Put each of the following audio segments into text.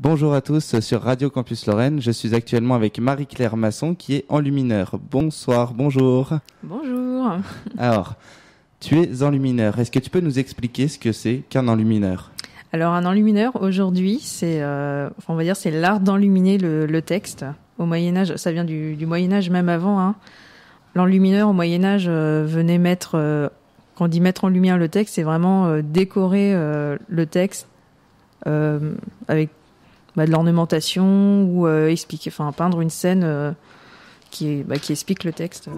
Bonjour à tous sur Radio Campus Lorraine. Je suis actuellement avec Marie-Claire Masson qui est enlumineur. Bonsoir, bonjour. Bonjour. Alors, tu es enlumineur. Est-ce que tu peux nous expliquer ce que c'est qu'un enlumineur ? Alors un enlumineur aujourd'hui, c'est c'est l'art d'enluminer le texte. Au Moyen Âge, ça vient du Moyen Âge même avant. Hein. L'enlumineur au Moyen Âge venait mettre, quand on dit mettre en lumière le texte, c'est vraiment décorer le texte avec de l'ornementation ou peindre une scène qui explique le texte.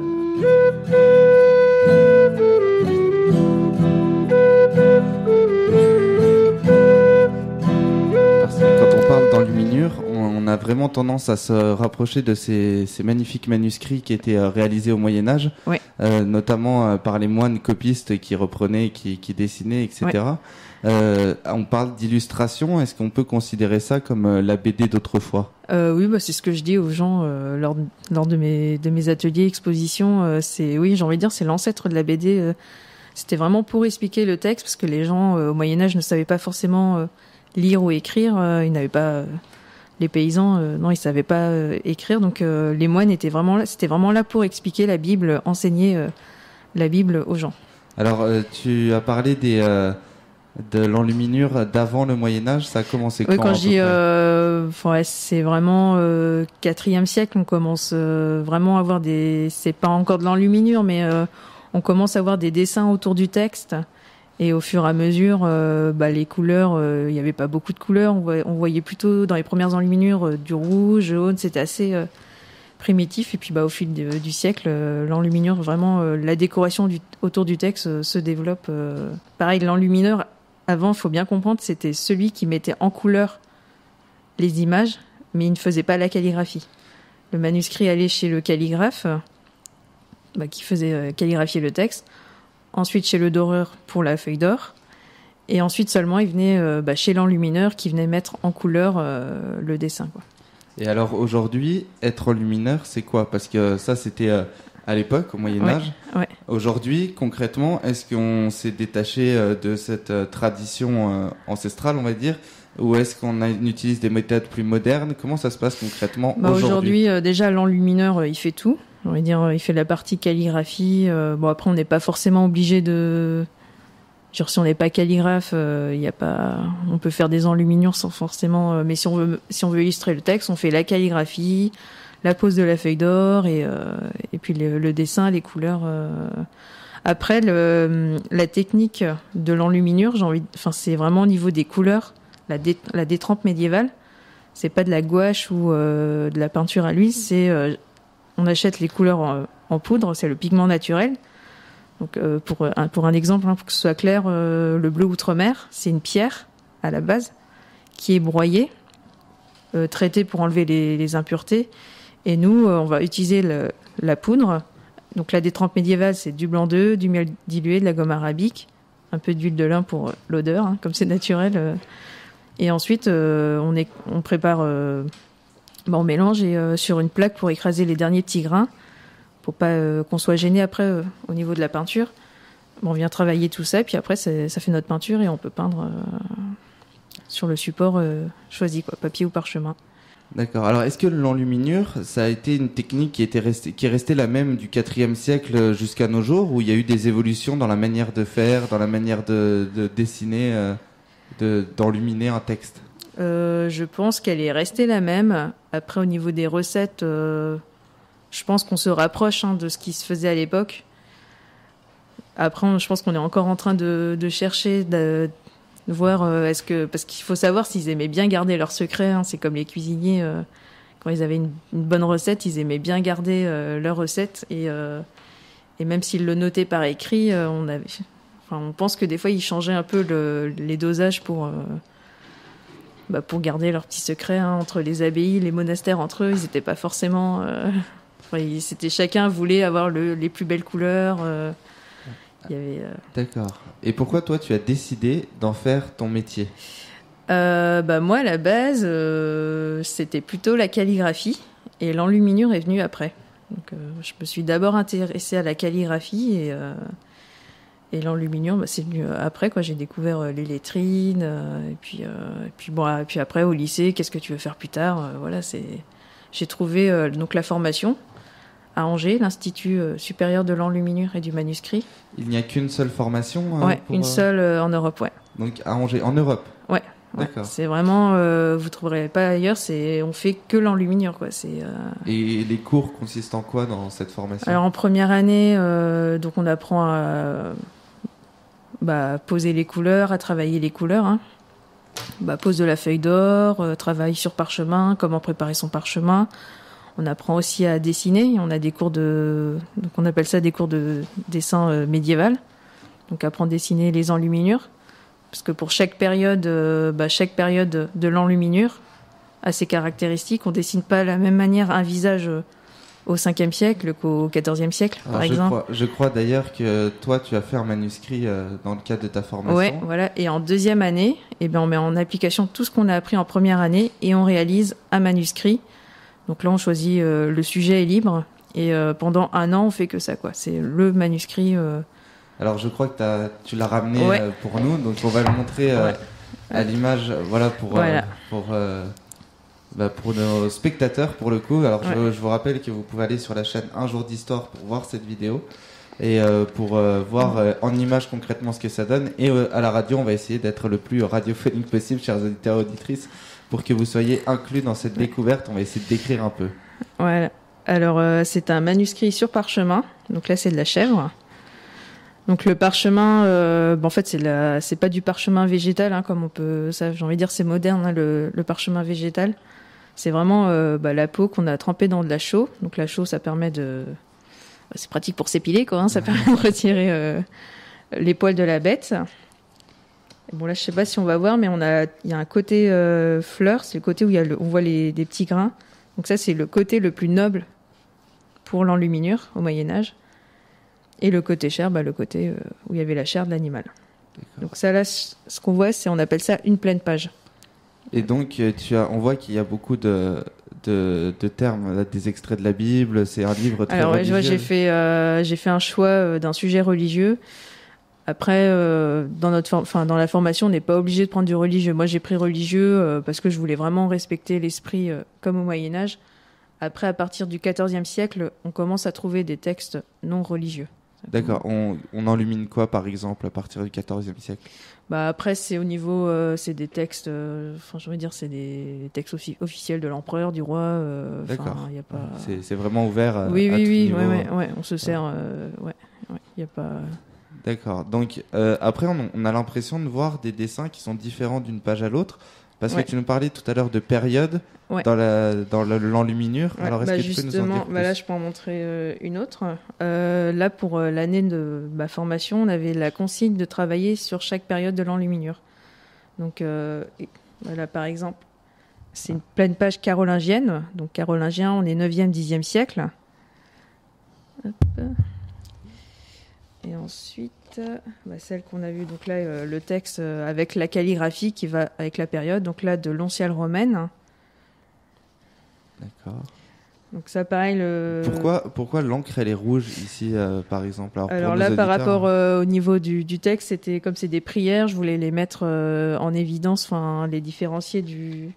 Parce que quand on parle d'enluminure, on a vraiment tendance à se rapprocher de ces magnifiques manuscrits qui étaient réalisés au Moyen-Âge, Oui. Notamment par les moines copistes qui reprenaient, qui dessinaient, etc. Oui. On parle d'illustration. Est-ce qu'on peut considérer ça comme la BD d'autrefois ? Oui, c'est ce que je dis aux gens lors de mes ateliers, expositions. J'ai envie de dire, c'est l'ancêtre de la BD. C'était vraiment pour expliquer le texte, parce que les gens au Moyen-Âge ne savaient pas forcément lire ou écrire. Ils n'avaient pas... les paysans, non, ils savaient pas écrire. Donc les moines étaient vraiment là. C'était vraiment là pour expliquer la Bible, enseigner la Bible aux gens. Alors, tu as parlé de l'enluminure d'avant le Moyen-Âge. Ça a commencé quand ? Oui, quand je dis, c'est vraiment 4e siècle. On commence vraiment à avoir des. C'est pas encore de l'enluminure, mais on commence à avoir des dessins autour du texte. Et au fur et à mesure, les couleurs, il n'y avait pas beaucoup de couleurs. On voyait plutôt dans les premières enluminures du rouge, jaune. C'était assez primitif. Et puis, au fil du siècle, l'enluminure, vraiment, la décoration autour du texte se développe. Pareil, l'enlumineur, avant, il faut bien comprendre, c'était celui qui mettait en couleur les images, mais il ne faisait pas la calligraphie. Le manuscrit allait chez le calligraphe, qui faisait calligraphier le texte. Ensuite chez le doreur pour la feuille d'or, et ensuite seulement il venait chez l'enlumineur qui venait mettre en couleur le dessin, quoi. Et alors aujourd'hui, être enlumineur, c'est quoi ? Parce que ça c'était à l'époque, au Moyen-Âge. Ouais. Aujourd'hui, concrètement, est-ce qu'on s'est détaché de cette tradition ancestrale, on va dire, ou est-ce qu'on utilise des méthodes plus modernes ? Comment ça se passe concrètement aujourd'hui ? Aujourd'hui, déjà l'enlumineur, il fait tout. On va dire, il fait la partie calligraphie. Après, on n'est pas forcément obligé de... Genre, si on n'est pas calligraphe, on peut faire des enluminures sans forcément... mais si on veut illustrer le texte, on fait la calligraphie, la pose de la feuille d'or et puis le dessin, les couleurs. Après, la technique de l'enluminure, c'est vraiment au niveau des couleurs, la détrempe médiévale. C'est pas de la gouache ou de la peinture à l'huile, on achète les couleurs en poudre, c'est le pigment naturel. Donc, pour un exemple, pour que ce soit clair, le bleu outre-mer, c'est une pierre à la base qui est broyée, traitée pour enlever les impuretés. Et nous, on va utiliser la poudre. Donc la détrempe médiévale, c'est du blanc d'œuf, du miel dilué, de la gomme arabique, un peu d'huile de lin pour l'odeur, comme c'est naturel. Et ensuite, on prépare... on mélange sur une plaque pour écraser les derniers petits grains, pour pas qu'on soit gêné après au niveau de la peinture. On vient travailler tout ça, et puis après ça fait notre peinture et on peut peindre sur le support choisi, papier ou parchemin. D'accord. Alors, est-ce que l'enluminure, ça a été une technique qui est restée la même du 4e siècle jusqu'à nos jours, ou il y a eu des évolutions dans la manière de faire, dans la manière de dessiner, d'enluminer un texte ? Je pense qu'elle est restée la même. Après, au niveau des recettes, je pense qu'on se rapproche de ce qui se faisait à l'époque. Après, je pense qu'on est encore en train de chercher, de voir parce qu'il faut savoir s'ils aimaient bien garder leurs secrets. C'est comme les cuisiniers, quand ils avaient une bonne recette, ils aimaient bien garder leur recette et même s'ils le notaient par écrit, on pense que des fois ils changeaient un peu les dosages pour garder leurs petits secrets entre les abbayes, les monastères entre eux. Ils n'étaient pas forcément... c'était chacun voulait avoir les plus belles couleurs. D'accord. Et pourquoi toi tu as décidé d'en faire ton métier ? Moi à la base c'était plutôt la calligraphie et l'enluminure est venue après. Donc je me suis d'abord intéressée à la calligraphie Et l'enluminure, c'est venu après, quoi. J'ai découvert les lettrines, et puis après au lycée, qu'est-ce que tu veux faire plus tard, voilà, j'ai trouvé donc la formation à Angers, l'Institut supérieur de l'enluminure et du manuscrit. Il n'y a qu'une seule formation une seule en Europe, ouais. Donc à Angers, en Europe. Ouais. D'accord. C'est vraiment, vous trouverez pas ailleurs. On fait que l'enluminure, quoi. Et les cours consistent en quoi dans cette formation? Alors en première année, donc on apprend à poser les couleurs, à travailler les couleurs. Hein. Pose de la feuille d'or, travail sur parchemin, comment préparer son parchemin. On apprend aussi à dessiner. On a des cours donc on appelle ça des cours de dessin médiéval. Donc apprendre à dessiner les enluminures. Parce que pour chaque période de l'enluminure a ses caractéristiques. On dessine pas de la même manière un visage au 5e siècle qu'au 14e siècle, par exemple. Je crois d'ailleurs que toi, tu as fait un manuscrit dans le cadre de ta formation. Ouais, voilà. Et en deuxième année, on met en application tout ce qu'on a appris en première année et on réalise un manuscrit. Donc là, on choisit le sujet est libre et pendant un an, on fait que ça, quoi. C'est le manuscrit. Alors je crois que tu l'as ramené pour nous, donc on va le montrer à l'image, pour nos spectateurs pour le coup. Alors je vous rappelle que vous pouvez aller sur la chaîne Un jour d'histoire pour voir cette vidéo et pour voir en image concrètement ce que ça donne. Et à la radio, on va essayer d'être le plus radiophonique possible, chers auditeurs et auditrices, pour que vous soyez inclus dans cette découverte. On va essayer de décrire un peu. Voilà. Alors c'est un manuscrit sur parchemin, donc là c'est de la chèvre. Donc le parchemin, en fait c'est pas du parchemin végétal, hein, comme on peut, ça j'ai envie de dire c'est moderne, hein, le parchemin végétal. C'est vraiment la peau qu'on a trempée dans de la chaux. Donc la chaux, ça permet c'est pratique pour s'épiler, quoi. Hein, ça permet de retirer les poils de la bête. Et bon là je sais pas si on va voir, mais il y a un côté fleur, c'est le côté où on voit des petits grains. Donc ça c'est le côté le plus noble pour l'enluminure au Moyen Âge. Et le côté chair, le côté où il y avait la chair de l'animal. D'accord. Donc ça là, ce qu'on voit, on appelle ça une pleine page. Et donc on voit qu'il y a beaucoup de termes, là, des extraits de la Bible. C'est un livre très religieux. Alors j'ai fait un choix d'un sujet religieux. Après, dans la formation, on n'est pas obligé de prendre du religieux. Moi, j'ai pris religieux parce que je voulais vraiment respecter l'esprit comme au Moyen Âge. Après, à partir du XIVe siècle, on commence à trouver des textes non religieux. D'accord. On enlumine quoi, par exemple, à partir du XIVe siècle? Après, c'est au niveau, c'est des textes. Je veux dire, c'est des textes officiels de l'empereur, du roi. D'accord. Y a pas. C'est vraiment ouvert. À tout niveau. Ouais. On se sert. Y a pas. D'accord. Donc après, on a l'impression de voir des dessins qui sont différents d'une page à l'autre. Parce que tu nous parlais tout à l'heure de période dans l'enluminure. Ouais, alors, est-ce que tu peux nous en dire plus? Là, je peux en montrer une autre. Là, pour l'année de ma formation, on avait la consigne de travailler sur chaque période de l'enluminure. Donc, voilà, par exemple, c'est une pleine page carolingienne. Donc, carolingien, on est 9e, 10e siècle. Hop. Et ensuite, celle qu'on a vue, donc là, le texte avec la calligraphie qui va avec la période, donc là, de l'onciale romaine. D'accord. Donc ça, pareil. Pourquoi l'encre, elle est rouge ici, par exemple? Alors là, par rapport au niveau du texte, c'était comme c'est des prières, je voulais les mettre en évidence, les différencier du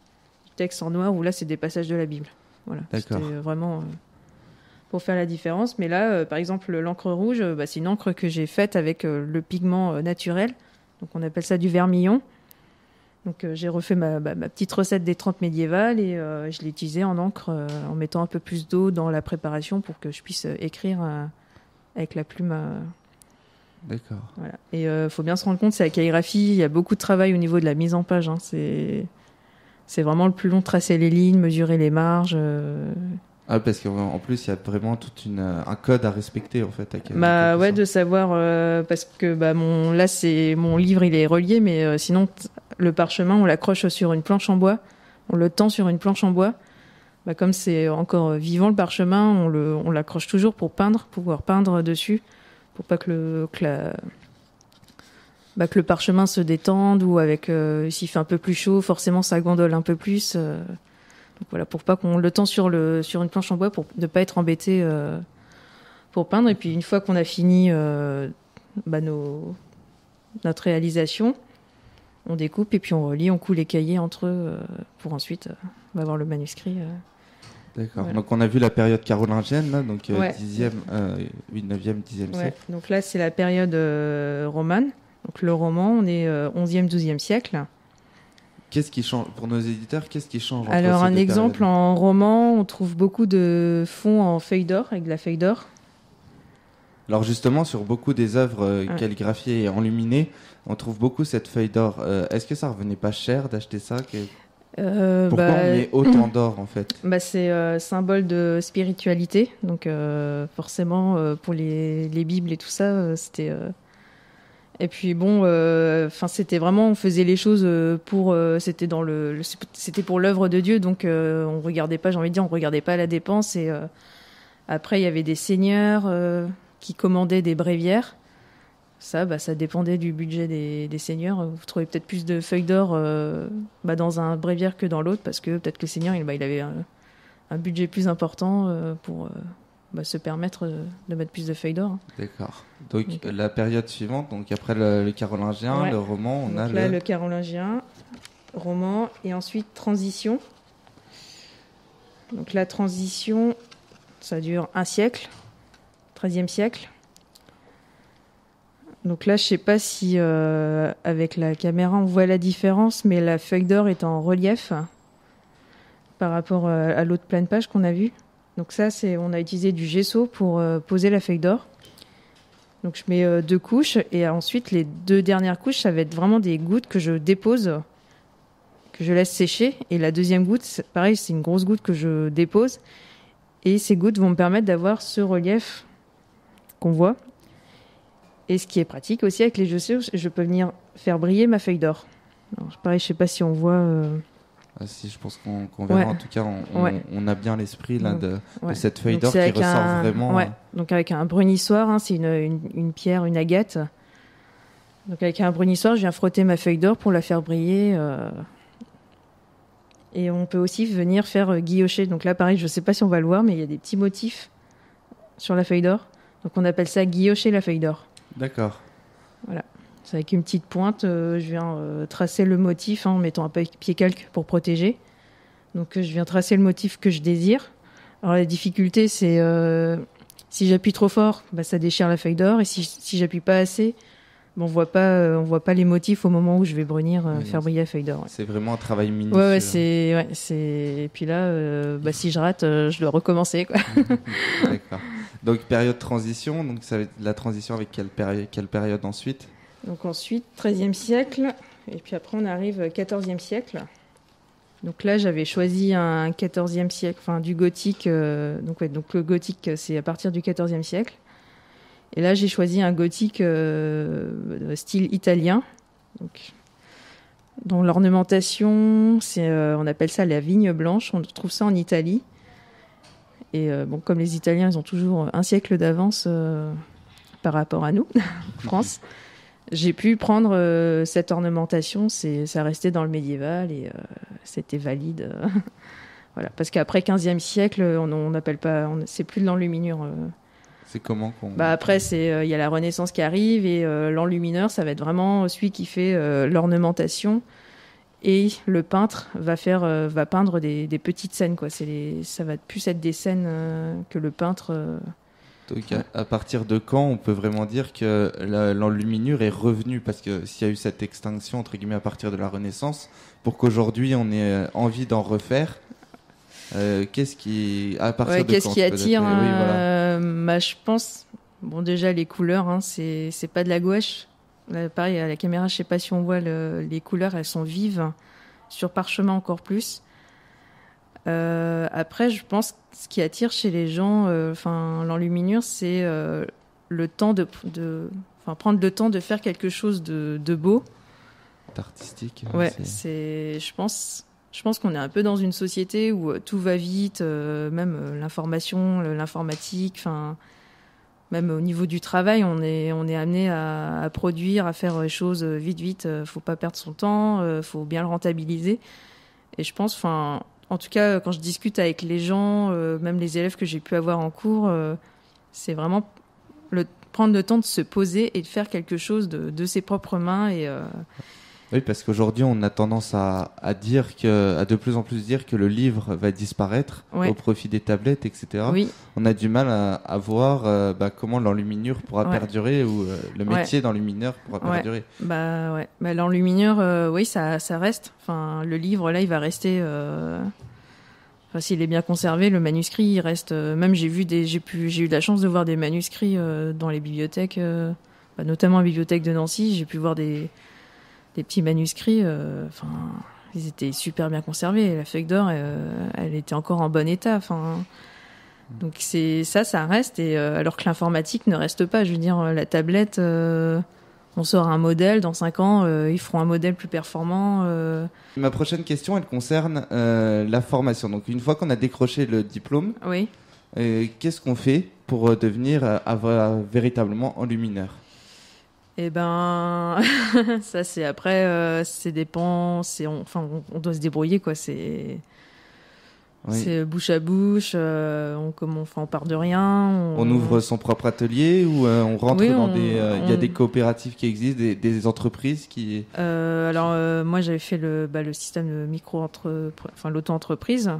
texte en noir, où là, c'est des passages de la Bible. Voilà. D'accord. C'était vraiment... pour faire la différence. Mais là, par exemple, l'encre rouge, c'est une encre que j'ai faite avec le pigment naturel. Donc, on appelle ça du vermillon. Donc, j'ai refait ma petite recette des 30 médiévales et je l'ai utilisée en encre en mettant un peu plus d'eau dans la préparation pour que je puisse écrire avec la plume. D'accord. Voilà. Et faut bien se rendre compte, c'est la calligraphie. Il y a beaucoup de travail au niveau de la mise en page. Hein. C'est vraiment le plus long, tracer les lignes, mesurer les marges. Ah, parce qu'en plus, il y a vraiment un code à respecter, en fait. De savoir, parce que mon livre, il est relié, mais sinon, le parchemin, on l'accroche sur une planche en bois, on le tend sur une planche en bois. Comme c'est encore vivant, le parchemin, on l'accroche toujours pour pouvoir peindre dessus, pour pas que le parchemin se détende, ou s'il fait un peu plus chaud, forcément, ça gondole un peu plus. Donc voilà, pour pas qu'on le tend sur une planche en bois pour ne pas être embêté pour peindre. Et puis une fois qu'on a fini notre réalisation. On découpe et puis on relie, on coule les cahiers entre eux pour ensuite avoir le manuscrit. D'accord. Voilà. Donc on a vu la période carolingienne, là, donc 9e, 10e siècle. Donc là c'est la période romane. Donc le roman, on est 11e, 12e siècle. Qu'est-ce qui change pour nos éditeurs? Qu'est-ce qui change entre Alors ces un deux exemple périodes? en roman, on trouve beaucoup de fonds en feuille d'or, avec de la feuille d'or. Alors justement, sur beaucoup des œuvres calligraphiées et enluminées, on trouve beaucoup cette feuille d'or. Est-ce que ça revenait pas cher d'acheter ça? Pourquoi on met autant d'or en fait? C'est symbole de spiritualité, donc forcément pour les Bibles et tout ça, c'était... Et puis bon, c'était vraiment, on faisait les choses pour... c'était pour l'œuvre de Dieu, donc on regardait pas, j'ai envie de dire, on regardait pas la dépense. Et après, il y avait des seigneurs qui commandaient des bréviaires. Ça dépendait du budget des seigneurs. Vous trouvez peut-être plus de feuilles d'or dans un bréviaire que dans l'autre, parce que peut-être que le seigneur, il avait un budget plus important pour se permettre de mettre plus de feuilles d'or. D'accord. Donc la période suivante, donc après le carolingien, le roman, on a le carolingien, roman, et ensuite transition. Donc la transition, ça dure un siècle, 13e siècle. Donc là, je sais pas si avec la caméra on voit la différence, mais la feuille d'or est en relief par rapport à l'autre pleine page qu'on a vu. Donc ça, on a utilisé du gesso pour poser la feuille d'or. Donc je mets 2 couches et ensuite les 2 dernières couches, ça va être vraiment des gouttes que je dépose, que je laisse sécher. Et la deuxième goutte, pareil, c'est une grosse goutte que je dépose. Et ces gouttes vont me permettre d'avoir ce relief qu'on voit. Et ce qui est pratique aussi avec les gesso, je peux venir faire briller ma feuille d'or. Alors, pareil, je sais pas si on voit... si, je pense qu'on verra. En tout cas, on a bien l'esprit là, de cette feuille d'or qui ressort vraiment. Donc avec un brunissoir, c'est une pierre, une agate. Donc avec un brunissoir, je viens frotter ma feuille d'or pour la faire briller. Et on peut aussi venir faire guillocher. Donc là, pareil, je ne sais pas si on va le voir, mais il y a des petits motifs sur la feuille d'or. Donc on appelle ça guillocher la feuille d'or. D'accord. Voilà. C'est avec une petite pointe, je viens tracer le motif en mettant un papier calque pour protéger. Donc je viens tracer le motif que je désire. Alors la difficulté, c'est si j'appuie trop fort, ça déchire la feuille d'or. Et si j'appuie pas assez, on voit pas les motifs au moment où je vais faire briller la feuille d'or. Ouais. C'est vraiment un travail minutieux. Et puis là, si je rate, je dois recommencer, quoi. D'accord. Donc période transition, donc ça va être la transition avec quelle période ensuite? Donc ensuite, 13e siècle, et puis après on arrive 14e siècle. Donc là, j'avais choisi un 14e siècle, du gothique. Donc le gothique, c'est à partir du 14e siècle. Et là, j'ai choisi un gothique style italien, donc, dont l'ornementation, on appelle ça la vigne blanche. On trouve ça en Italie. Et comme les Italiens, ils ont toujours un siècle d'avance par rapport à nous, en France. J'ai pu prendre cette ornementation, ça restait dans le médiéval et c'était valide. Voilà, parce qu'après 15e siècle, on n'appelle pas, c'est plus de l'enluminure. C'est comment après, il y a la Renaissance qui arrive et l'enlumineur, ça va être vraiment celui qui fait l'ornementation. Et le peintre va peindre des petites scènes, quoi. Ça va plus être des scènes que le peintre. Donc à partir de quand on peut vraiment dire que l'enluminure est revenue? Parce que s'il y a eu cette extinction entre guillemets à partir de la Renaissance, pour qu'aujourd'hui on ait envie d'en refaire, qu'est-ce qui attire je pense, déjà les couleurs, c'est pas de la gouache. Là, pareil à la caméra, je sais pas si on voit les couleurs, elles sont vives, sur parchemin encore plus. Après, je pense que ce qui attire chez les gens, l'enluminure, c'est le temps prendre le temps de faire quelque chose de beau, d'artistique. Ouais, je pense qu'on est un peu dans une société où tout va vite, même l'information, l'informatique, même au niveau du travail, on est amené à produire, à faire les choses vite. Faut pas perdre son temps, faut bien le rentabiliser. Et je pense, en tout cas, quand je discute avec les gens, même les élèves que j'ai pu avoir en cours, c'est vraiment prendre le temps de se poser et de faire quelque chose de ses propres mains. Oui, parce qu'aujourd'hui, on a tendance à de plus en plus dire que le livre va disparaître au profit des tablettes, etc. Oui. On a du mal à voir comment l'enluminure pourra perdurer ou le métier d'enlumineur pourra perdurer. L'enluminure, oui, ça reste. Enfin, le livre, là, il va rester. S'il est bien conservé, le manuscrit, il reste. Même j'ai eu de la chance de voir des manuscrits dans les bibliothèques, notamment à la bibliothèque de Nancy. J'ai pu voir des petits manuscrits. Ils étaient super bien conservés. La feuille d'or, elle était encore en bon état. Donc ça reste. Et alors que l'informatique ne reste pas. Je veux dire, la tablette. On sort un modèle, dans 5 ans, ils feront un modèle plus performant. Ma prochaine question, elle concerne la formation. Donc, une fois qu'on a décroché le diplôme, qu'est-ce qu'on fait pour devenir véritablement enlumineur ? Eh ben, ça c'est après, c'est dépend. On doit se débrouiller, quoi. C'est bouche à bouche. On part de rien. On ouvre son propre atelier ou on rentre dans des. Il y a des coopératives qui existent, des entreprises qui. Moi j'avais fait le système de l'auto-entreprise.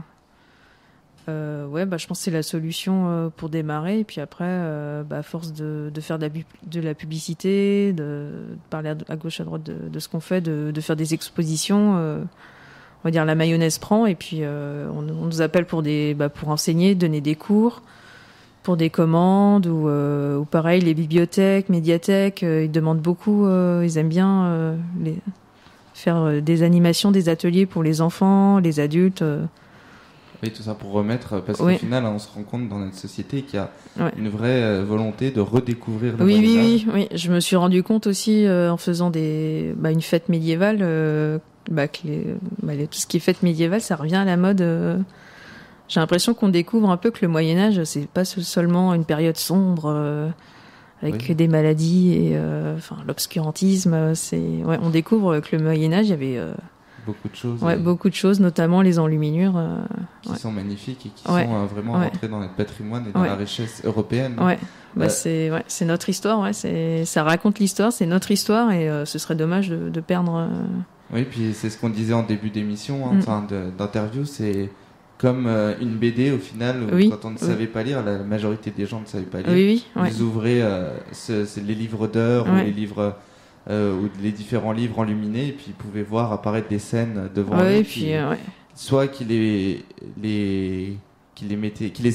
Je pense que c'est la solution pour démarrer. Et puis après, à force de faire de la publicité, de parler à gauche à droite de ce qu'on fait, de faire des expositions. On va dire la mayonnaise prend et puis on nous appelle pour enseigner, donner des cours, pour des commandes ou pareil les bibliothèques, médiathèques, ils demandent beaucoup, ils aiment bien faire des animations, des ateliers pour les enfants, les adultes. Oui, tout ça pour remettre, parce qu'au final, on se rend compte dans notre société qu'il y a une vraie volonté de redécouvrir le Moyen-Âge. Oui. Je me suis rendu compte aussi en faisant une fête médiévale. Tout ce qui est fête médiévale, ça revient à la mode. J'ai l'impression qu'on découvre un peu que le Moyen-Âge, c'est pas seulement une période sombre avec des maladies et l'obscurantisme. On découvre que le Moyen-Âge, il y avait beaucoup de choses. Beaucoup de choses, notamment les enluminures. Qui sont magnifiques et qui sont vraiment rentrées dans notre patrimoine et dans la richesse européenne. C'est notre histoire. Ça raconte l'histoire, c'est notre histoire et ce serait dommage de perdre. Oui, puis c'est ce qu'on disait en début d'émission, d'interview, c'est comme une BD au final, où quand on ne savait pas lire, la majorité des gens ne savaient pas lire. Ils ouvraient les livres d'heures ou les livres ou les différents livres enluminés et puis ils pouvaient voir apparaître des scènes devant eux, soit qui les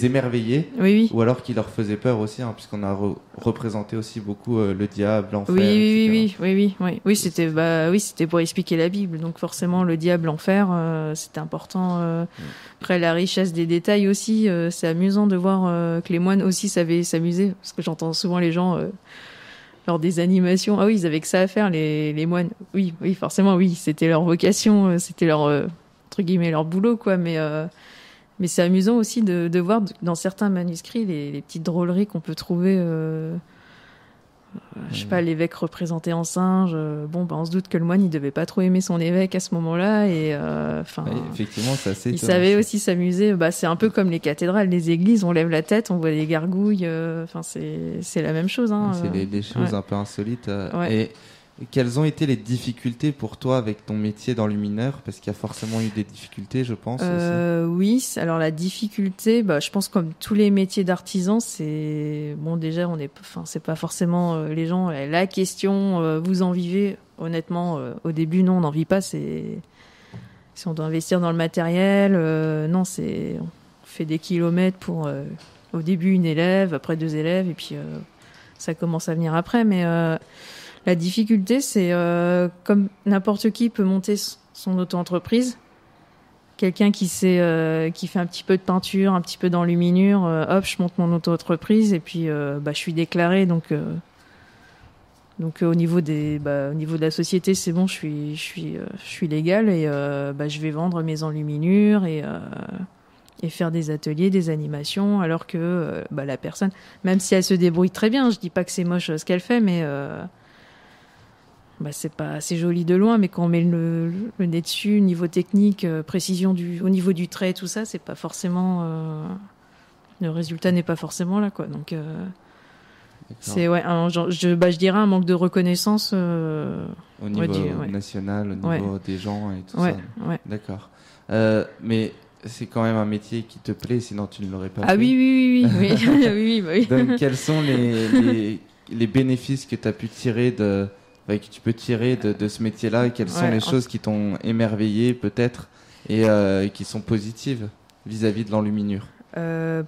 émerveillaient, ou alors qui leur faisaient peur aussi, puisqu'on a représenté aussi beaucoup le diable, l'enfer, etc. C'était pour expliquer la Bible, donc forcément le diable, l'enfer, c'était important. Après la richesse des détails aussi, c'est amusant de voir que les moines aussi savaient s'amuser, parce que j'entends souvent les gens lors des animations, ils avaient que ça à faire, les moines. Oui, forcément, c'était leur vocation, c'était leur entre guillemets leur boulot, quoi, mais c'est amusant aussi de voir dans certains manuscrits les petites drôleries qu'on peut trouver. Je sais pas, l'évêque représenté en singe. On se doute que le moine, il devait pas trop aimer son évêque à ce moment-là. Et effectivement, c'est assez. Il savait aussi s'amuser. C'est un peu comme les cathédrales, les églises. On lève la tête, on voit des gargouilles. C'est la même chose. C'est des choses un peu insolites. Et quelles ont été les difficultés pour toi avec ton métier d'enlumineur ? Parce qu'il y a forcément eu des difficultés, je pense. Oui, alors la difficulté, je pense comme tous les métiers d'artisan, c'est déjà c'est pas forcément les gens. La question, vous en vivez ? Honnêtement, au début, non, on n'en vit pas. Si on doit investir dans le matériel, non, on fait des kilomètres pour au début une élève, après 2 élèves, et puis ça commence à venir après, mais. La difficulté, c'est comme n'importe qui peut monter son auto-entreprise. Quelqu'un qui fait un petit peu de peinture, un petit peu d'enluminure, je monte mon auto-entreprise et puis je suis déclarée. Donc au niveau de la société, c'est bon, je suis légale et je vais vendre mes enluminures et faire des ateliers, des animations, alors que la personne, même si elle se débrouille très bien, je dis pas que c'est moche ce qu'elle fait, mais c'est pas assez joli de loin, mais quand on met le nez dessus, niveau technique, précision au niveau du trait, tout ça, c'est pas forcément le résultat n'est pas forcément là, quoi. Donc C'est je dirais un manque de reconnaissance au niveau national, au niveau des gens et tout ça. Ouais. D'accord. Mais c'est quand même un métier qui te plaît, sinon tu ne l'aurais pas fait. Ah oui. Oui. Donc quels sont les bénéfices que tu as pu tirer que tu peux tirer de ce métier-là, et quelles sont les choses qui t'ont émerveillé peut-être et qui sont positives vis-à-vis de l'enluminure?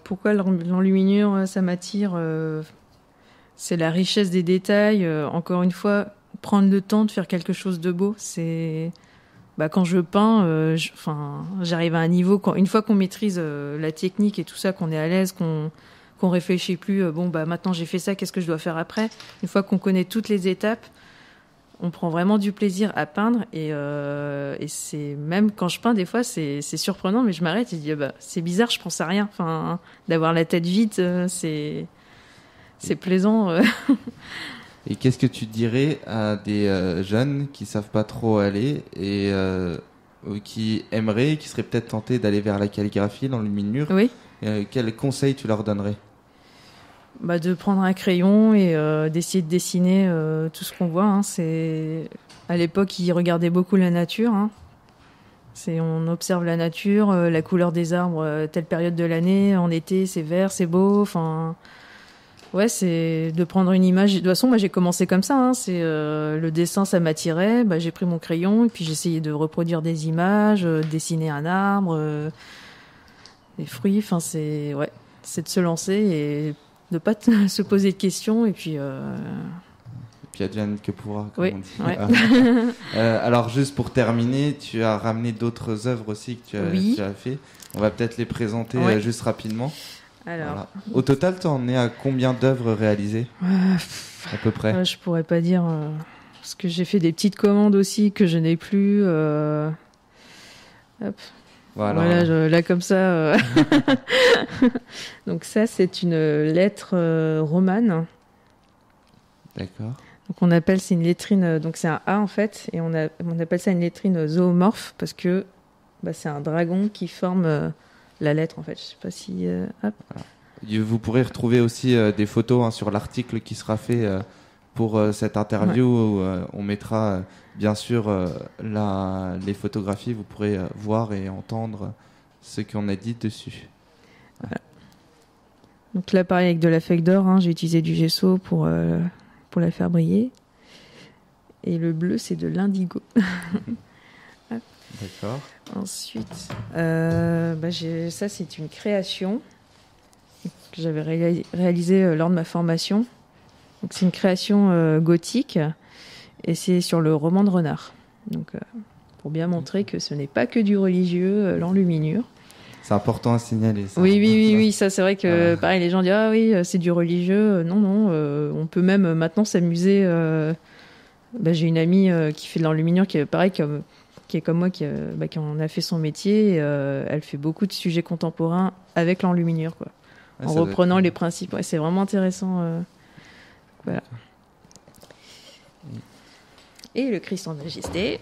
Pourquoi l'enluminure ça m'attire? C'est la richesse des détails. Encore une fois, prendre le temps de faire quelque chose de beau. C'est quand je peins, j'arrive à un niveau une fois qu'on maîtrise la technique et tout ça, qu'on est à l'aise, qu'on réfléchit plus. Maintenant j'ai fait ça, qu'est-ce que je dois faire après? Une fois qu'on connaît toutes les étapes, on prend vraiment du plaisir à peindre et c'est même quand je peins des fois c'est surprenant, mais je m'arrête et je dis c'est bizarre, je pense à rien. Enfin, d'avoir la tête vide, c'est plaisant. Et qu'est-ce que tu dirais à des jeunes qui savent pas trop aller et qui aimeraient, qui seraient peut-être tentés d'aller vers la calligraphie, l'enluminure? Oui. Quels conseils tu leur donnerais? De prendre un crayon et d'essayer de dessiner tout ce qu'on voit. Hein. À l'époque, ils regardaient beaucoup la nature. Hein. On observe la nature, la couleur des arbres, telle période de l'année. En été, c'est vert, c'est beau. Enfin, ouais, c'est de prendre une image. De toute façon, moi, j'ai commencé comme ça. Hein. Le dessin, ça m'attirait. J'ai pris mon crayon et puis j'essayais de reproduire des images, dessiner un arbre, des fruits. Enfin, c'est de se lancer et de pas se poser de questions et puis advienne que pourra, comme on dit. Ouais. Alors juste pour terminer, tu as ramené d'autres œuvres aussi que tu as fait. On va peut-être les présenter juste rapidement. Alors, voilà. Au total, tu en es à combien d'œuvres réalisées à peu près? Je pourrais pas dire parce que j'ai fait des petites commandes aussi que je n'ai plus. Hop. Voilà, là comme ça. Donc ça, c'est une lettre romane. D'accord. Donc c'est une lettrine, donc c'est un A en fait, et on appelle ça une lettrine zoomorphe parce que c'est un dragon qui forme la lettre en fait. Je sais pas si. Hop. Voilà. Vous pourrez retrouver aussi des photos sur l'article qui sera fait pour cette interview où on mettra bien sûr les photographies. Vous pourrez voir et entendre ce qu'on a dit dessus. Voilà. Donc là, pareil avec de la feuille d'or, hein, j'ai utilisé du gesso pour la faire briller. Et le bleu, c'est de l'indigo. D'accord. Ensuite, ça, c'est une création que j'avais réalisée lors de ma formation. Donc, c'est une création gothique et c'est sur le roman de Renard. Donc, pour bien montrer que ce n'est pas que du religieux, l'enluminure. C'est important à signaler. Ça. Oui, ça c'est vrai que pareil, les gens disent ah oui, c'est du religieux. Non, on peut même maintenant s'amuser. J'ai une amie qui fait de l'enluminure qui est pareil qui est comme moi qui en a fait son métier. Elle fait beaucoup de sujets contemporains avec l'enluminure quoi. En reprenant les principes. Ouais, c'est vraiment intéressant. Voilà. Et le Christ en majesté.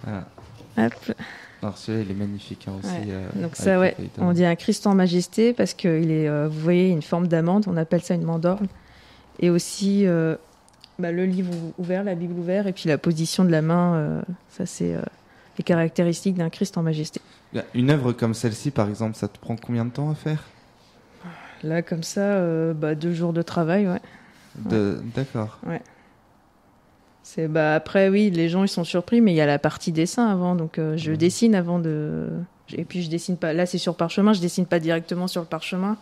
Voilà. Hop. Alors celui-là, il est magnifique aussi. Donc ça, on dit un Christ en majesté parce qu'il est, vous voyez, une forme d'amande. On appelle ça une mandorle. Et aussi le livre ouvert, la Bible ouverte, et puis la position de la main. Ça, c'est les caractéristiques d'un Christ en majesté. Une œuvre comme celle-ci, par exemple, ça te prend combien de temps à faire? Là, comme ça, 2 jours de travail, ouais. D'accord. Ouais. Après, oui, les gens ils sont surpris, mais il y a la partie dessin avant, donc je dessine avant de. Et puis je dessine pas. Là, c'est sur parchemin, je dessine pas directement sur le parchemin.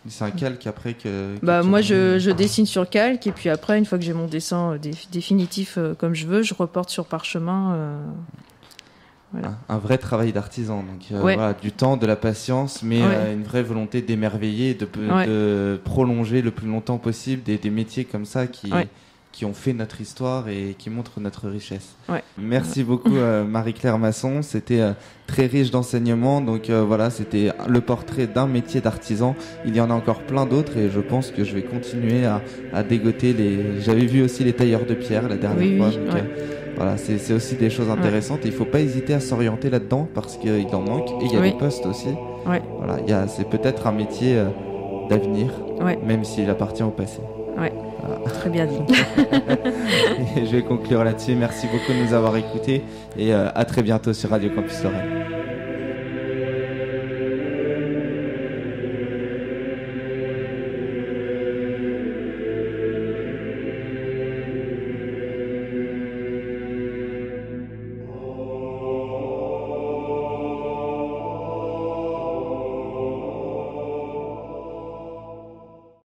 C'est un calque après que. Moi, je dessine sur calque, et puis après, une fois que j'ai mon dessin définitif comme je veux, je reporte sur parchemin. Voilà. Un vrai travail d'artisan, donc du temps, de la patience, mais une vraie volonté d'émerveiller, de prolonger le plus longtemps possible des métiers comme ça qui ont fait notre histoire et qui montrent notre richesse. Ouais. Merci beaucoup Marie-Claire Masson, c'était très riche d'enseignements, donc c'était le portrait d'un métier d'artisan. Il y en a encore plein d'autres et je pense que je vais continuer à dégoter J'avais vu aussi les tailleurs de pierre la dernière fois. Donc, voilà, c'est aussi des choses intéressantes et il ne faut pas hésiter à s'orienter là-dedans parce qu'il en manque et il y a des postes aussi. Ouais. Voilà, c'est peut-être un métier d'avenir, Ouais. même s'il appartient au passé. Ouais, très bien dit. Et je vais conclure là-dessus. Merci beaucoup de nous avoir écoutés et à très bientôt sur Radio Campus Lorraine.